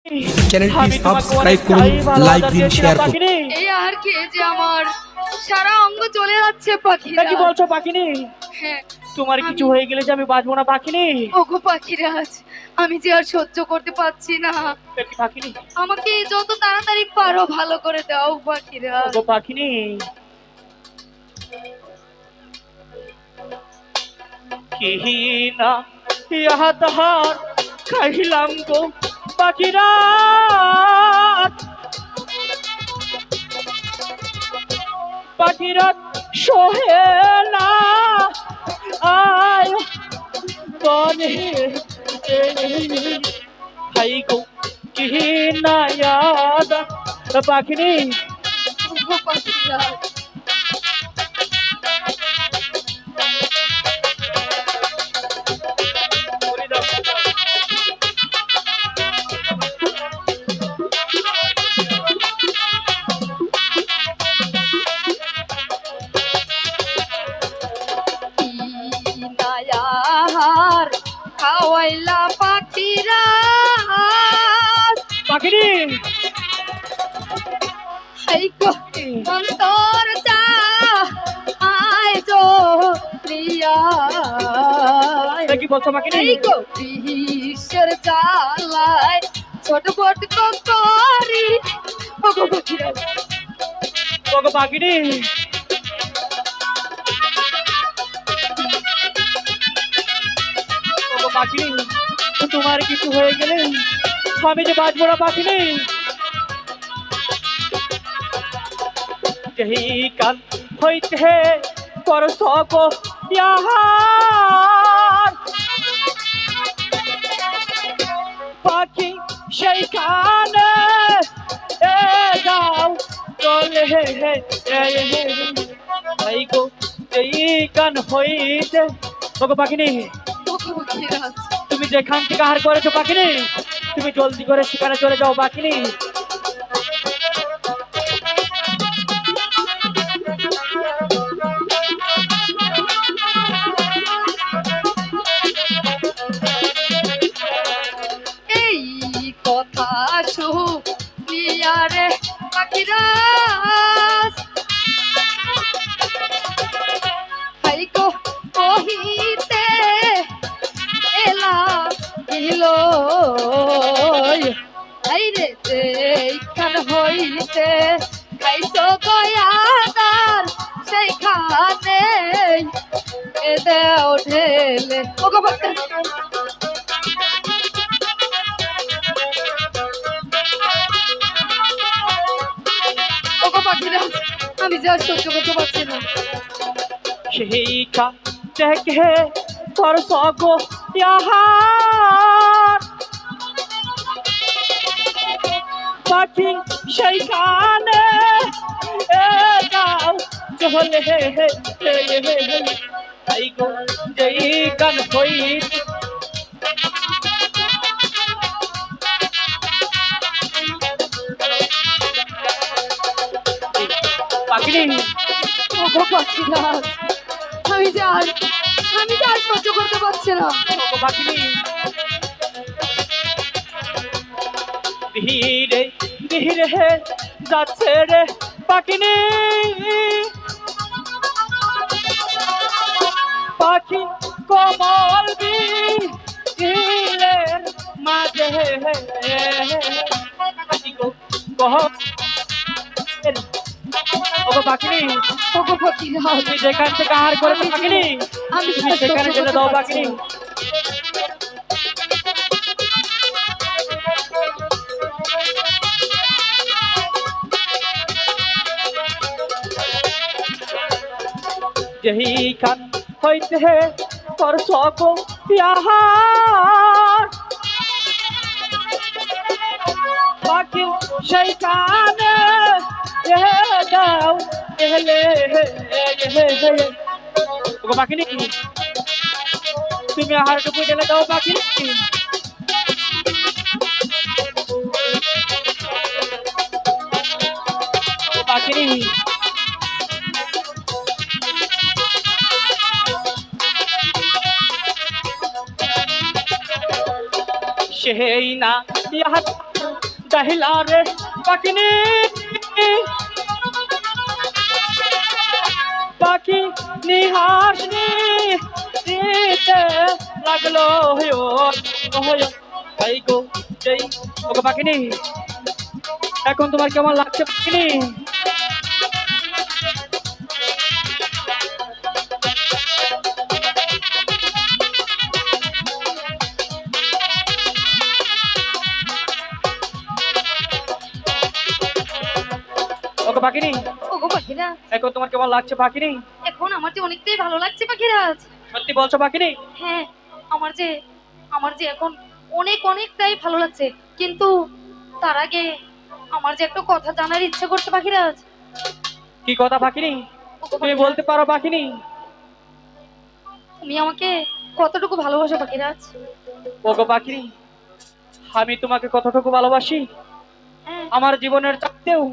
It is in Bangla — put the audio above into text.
চ্যানেলটি সাবস্ক্রাইব করুন, লাইক দিন, শেয়ার করুন। এই আর কি যে আমার সারা অঙ্গ চলে যাচ্ছে পাখিরা। কি বলছো পাখিনি? হ্যাঁ, তোমার কিছু হয়ে গেলে যে আমি বাঁচবো না পাখিনি। ওগো পাখিরাজ, আমি যে আর সহ্য করতে পারছি না। পাখিনি, আমাকে যত তাড়াতাড়ি পারো ভালো করে দাও পাখিরাজ। ওগো পাখিনি, কি না ইহা তাহার খাইলাম গো পাখিরা, পাখিরা সোহে না আয় বনে খাই গো কি না ইয়াদ পাখিনি। ওগো পাখিরাজ, কি নায়ার খাওয়াইলা পাখিরাজ। পাখিনি, হাই গো অন্তর যা আয় জো প্রিয়া। কি বলছো পাখিনি? হাই গো বিশ্বের জ্বালায় ছটফট করি। ওগো পাখিরাজ, ওগো পাখিনি, ওগো পাখিনি, তোমার কিছু হয়ে গেলে আমি যে বাঁচবো না পাখিনি। যেই কাল হইতে করছ গো ইহার পাখি সেইখানে এ যাও চলে ভাই গো এই গান হইতে। ওগো পাখিনি, ওগো পাখিরাজ, তুমি যেখান থেকে আহার করেছো পাখিনি, তুমি জলদি করে সেখানে চলে যাও পাখিনি। এই কথা শুনিয়া রে পাখিরাজ, হাই গো কহিতে এলা দিলো হাই রে যেখান হইতে খাইছো গয়াদার সেইখানে এ দেও ঢেলে। ওগো পাখিরাজ, ওগো পাখিরাজ, আমি যা সহ্য করতে পারছি না। সেইখান থেকে করছ গো ইহার পাখি সেইখানে এ যাও চলে তাই গো যেই গান হইতে। পাখিনি, ওগো পাখিরাজ, আমি যা আর সহ্য করতে পারছি না। ওগো পাখিনি, ধীরে ধীরে যাচ্ছে রে পাখিনি, পাখি কমল বিলের মাঝে ওগো পাখিনি, ওগো পাখিরাজ, তুমি যেখান থেকে আহার করেছো পাখিনি, আমি তুমি সেখানে চলে দাও পাখিনি। যেইখান হইতে করছ গো ইহার পাখি সেইখানে এ যাও এলে ওগো পাখিনি, তুমি আহারটুকু ঢেলে দাও পাখিনি। পাখিনি, সেই না ইহা চাহিলা রে পাখিনি পাখি নিহাসনি দিতে লাগলো হয়ো হয়ো ভাই গো যেই ওকে পাখিনি এখন তোমার কেমন লাগছে পাখিনি ওকে পাখিনি ওগো পাখিরা, এখন তোমার কেমন লাগছে পাখিনি এখন আমার যে অনেকটাই ভালো লাগছে পাখিরাজ। সত্যি বলছো পাখিনি হ্যাঁ, আমার যে এখন অনেকটাই ভালো লাগছে, কিন্তু তার আগে আমার যে একটা কথা জানার ইচ্ছে করছে পাখিরাজ। কি কথা পাখিনি তুমি বলতে পারো পাখিনি তুমি আমাকে কতটুকু ভালোবাসো পাখিরাজ? ওগো পাখিনি আমি তোমাকে কতটুকু ভালোবাসি হ্যাঁ, আমার জীবনের চাইতেও